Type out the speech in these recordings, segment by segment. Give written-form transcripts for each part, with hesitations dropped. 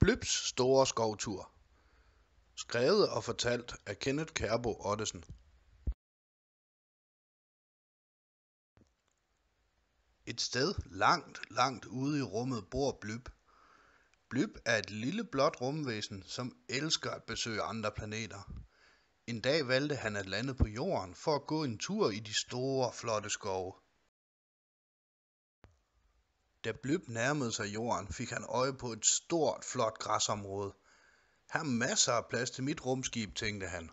Blüps store skovtur. Skrevet og fortalt af Kenneth Kærbo Ottesen. Et sted langt ude i rummet bor Blüp. Blüp er et lille blåt rumvæsen, som elsker at besøge andre planeter. En dag valgte han at lande på jorden for at gå en tur i de store, flotte skove. Da Blüp nærmede sig jorden, fik han øje på et stort, flot græsområde. Her er masser af plads til mit rumskib, tænkte han.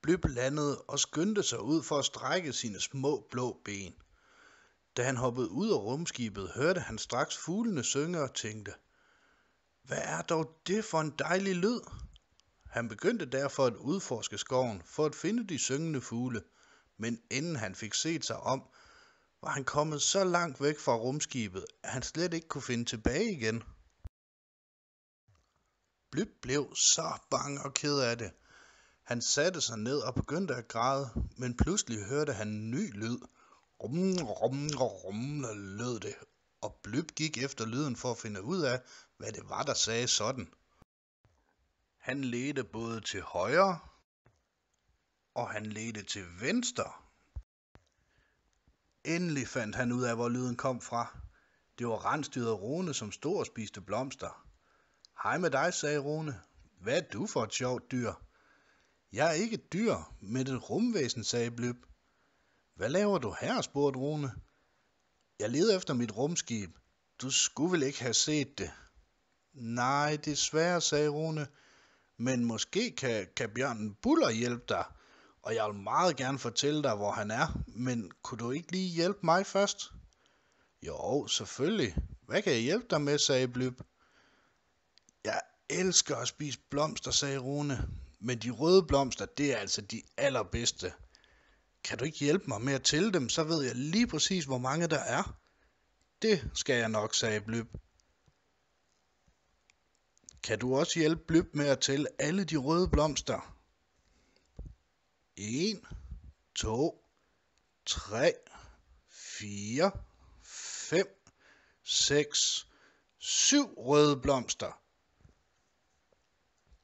Blüp landede og skyndte sig ud for at strække sine små blå ben. Da han hoppede ud af rumskibet, hørte han straks fuglene synge og tænkte, hvad er dog det for en dejlig lyd? Han begyndte derfor at udforske skoven for at finde de syngende fugle, men inden han fik set sig om, var han kommet så langt væk fra rumskibet, at han slet ikke kunne finde tilbage igen. Blüp blev så bange og ked af det. Han satte sig ned og begyndte at græde, men pludselig hørte han en ny lyd. Rum, lød det, og Blüp gik efter lyden for at finde ud af, hvad det var, der sagde sådan. Han ledte både til højre, og han ledte til venstre. Endelig fandt han ud af, hvor lyden kom fra. Det var rensdyret Rune, som stod og spiste blomster. Hej med dig, sagde Rune. Hvad er du for et sjovt dyr? Jeg er ikke et dyr, men et rumvæsen, sagde Blüp. Hvad laver du her, spurgte Rune. Jeg leder efter mit rumskib. Du skulle vel ikke have set det? Nej, desværre, sagde Rune. Men måske kan bjørnen Buller hjælpe dig, og jeg vil meget gerne fortælle dig, hvor han er, men kunne du ikke lige hjælpe mig først? Jo, selvfølgelig. Hvad kan jeg hjælpe dig med, sagde Blüp. Jeg elsker at spise blomster, sagde Rune, men de røde blomster, det er altså de allerbedste. Kan du ikke hjælpe mig med at tælle dem, så ved jeg lige præcis, hvor mange der er. Det skal jeg nok, sagde Blüp. Kan du også hjælpe Blüp med at tælle alle de røde blomster? 1, 2, 3, 4, 5, 6, 7 røde blomster.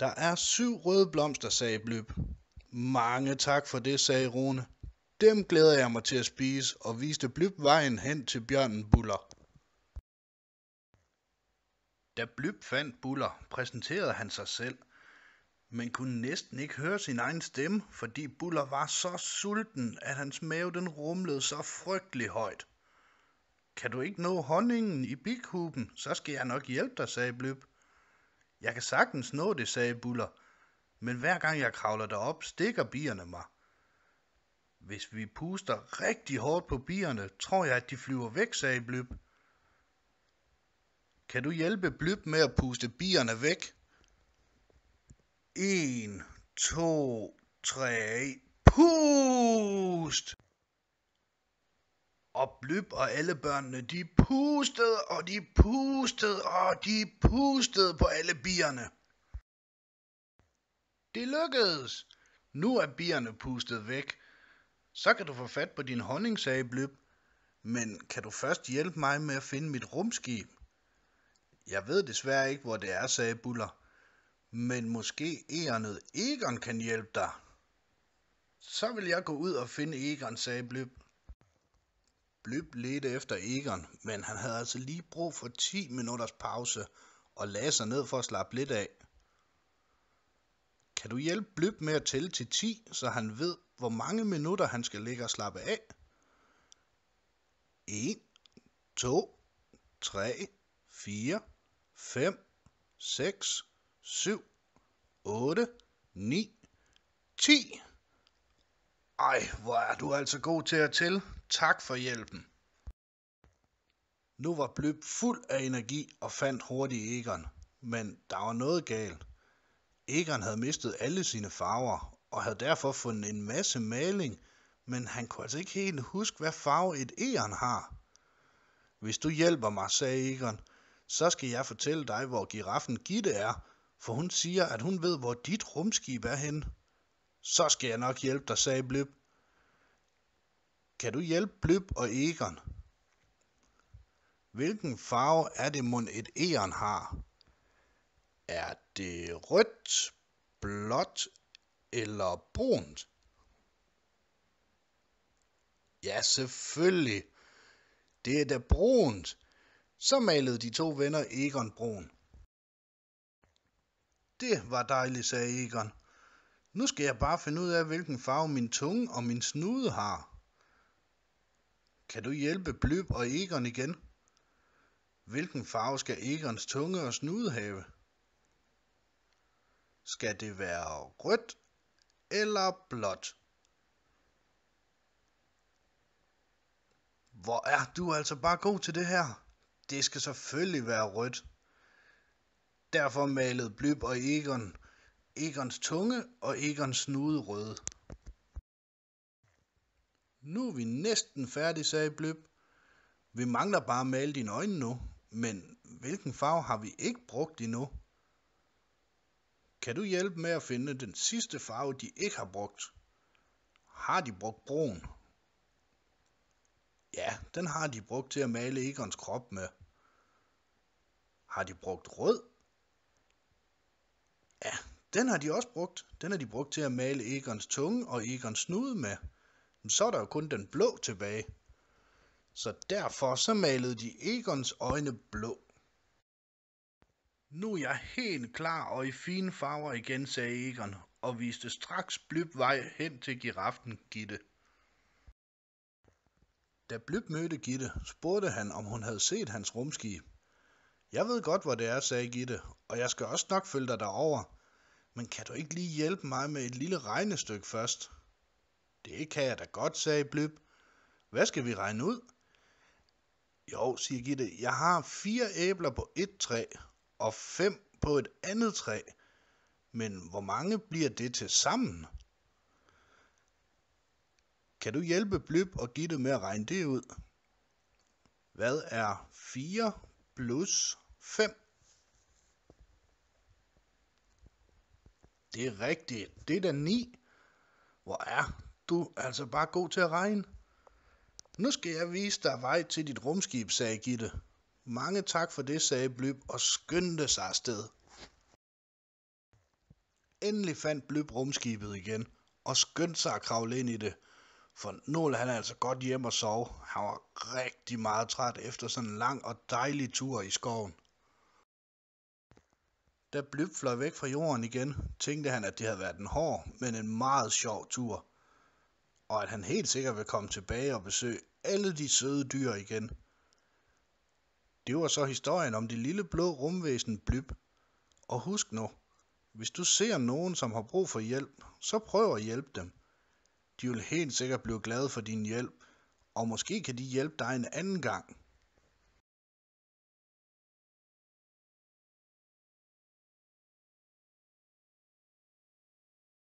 Der er 7 røde blomster, sagde Blüp. Mange tak for det, sagde Rune. Dem glæder jeg mig til at spise, og viste Blüp vejen hen til bjørnen Buller. Da Blüp fandt Buller, præsenterede han sig selv, men kunne næsten ikke høre sin egen stemme, fordi Buller var så sulten, at hans mave den rumlede så frygtelig højt. Kan du ikke nå honningen i bikuben, så skal jeg nok hjælpe dig, sagde Blüp. Jeg kan sagtens nå det, sagde Buller, men hver gang jeg kravler derop, stikker bierne mig. Hvis vi puster rigtig hårdt på bierne, tror jeg, at de flyver væk, sagde Blüp. Kan du hjælpe Blüp med at puste bierne væk? 1, 2, 3, pust! Og Blüp og alle børnene, de pustede, og de pustede, og de pustede på alle bierne. Det lykkedes! Nu er bierne pustet væk. Så kan du få fat på din honning, sagde Blüp. Men kan du først hjælpe mig med at finde mit rumskib? Jeg ved desværre ikke, hvor det er, sagde Buller. Men måske egernet Egon kan hjælpe dig. Så vil jeg gå ud og finde Egon, sagde Blüp. Blüp ledte efter Egon, men han havde altså lige brug for 10 minutters pause og lagde sig ned for at slappe lidt af. Kan du hjælpe Blüp med at tælle til 10, så han ved, hvor mange minutter han skal ligge og slappe af? 1, 2, 3, 4, 5, 6, 7, 8, 9, 10. Ej, hvor er du altså god til at tælle. Tak for hjælpen. Nu var Blüp fuld af energi og fandt hurtigt Egon, men der var noget galt. Egon havde mistet alle sine farver og havde derfor fundet en masse maling, men han kunne altså ikke helt huske, hvad farve et egern har. Hvis du hjælper mig, sagde Egon, så skal jeg fortælle dig, hvor giraffen Gitte er, for hun siger, at hun ved, hvor dit rumskib er henne. Så skal jeg nok hjælpe dig, sagde Blüp. Kan du hjælpe Blüp og Egon? Hvilken farve er det mon et egern har? Er det rødt, blåt eller brunt? Ja, selvfølgelig. Det er da brunt. Så malede de to venner Egon brun. Det var dejligt, sagde Egon. Nu skal jeg bare finde ud af, hvilken farve min tunge og min snude har. Kan du hjælpe Blyb og Egon igen? Hvilken farve skal Egons tunge og snude have? Skal det være rødt eller blåt? Hvor er du altså bare god til det her? Det skal selvfølgelig være rødt. Derfor malede Blyb og Egon Egons tunge og Egons snude røde. Nu er vi næsten færdige, sagde Blyb. Vi mangler bare at male dine øjne nu, men hvilken farve har vi ikke brugt endnu? Kan du hjælpe med at finde den sidste farve, de ikke har brugt? Har de brugt brun? Ja, den har de brugt til at male Egons krop med. Har de brugt rød? Ja, den har de også brugt. Den har de brugt til at male Egons tunge og Egons snude med. Men så er der jo kun den blå tilbage. Så derfor så malede de Egons øjne blå. Nu er jeg helt klar og i fine farver igen, sagde Egon, og viste straks Blyb vej hen til giraffen Gitte. Da Blyb mødte Gitte, spurgte han, om hun havde set hans rumskib. Jeg ved godt, hvor det er, sagde Gitte, og jeg skal også nok følge dig derover. Men kan du ikke lige hjælpe mig med et lille regnestykke først? Det kan jeg da godt, sagde Blyb. Hvad skal vi regne ud? Jo, siger Gitte, jeg har 4 æbler på et træ og 5 på et andet træ. Men hvor mange bliver det til sammen? Kan du hjælpe Blyb og Gitte med at regne det ud? Hvad er 4 plus 5? Det er rigtigt. Det er da 9. Hvor er du altså bare god til at regne? Nu skal jeg vise dig vej til dit rumskib, sagde Gitte. Mange tak for det, sagde Blyb og skyndte sig afsted. Endelig fandt Blyb rumskibet igen og skyndte sig at kravle ind i det. For nu ville han altså godt hjem og sove. Han var rigtig meget træt efter sådan en lang og dejlig tur i skoven. Da Blyb fløj væk fra jorden igen, tænkte han, at det havde været en hård, men en meget sjov tur. Og at han helt sikkert vil komme tilbage og besøge alle de søde dyr igen. Det var så historien om det lille blå rumvæsen Blyb. Og husk nu, hvis du ser nogen, som har brug for hjælp, så prøv at hjælpe dem. De vil helt sikkert blive glade for din hjælp, og måske kan de hjælpe dig en anden gang.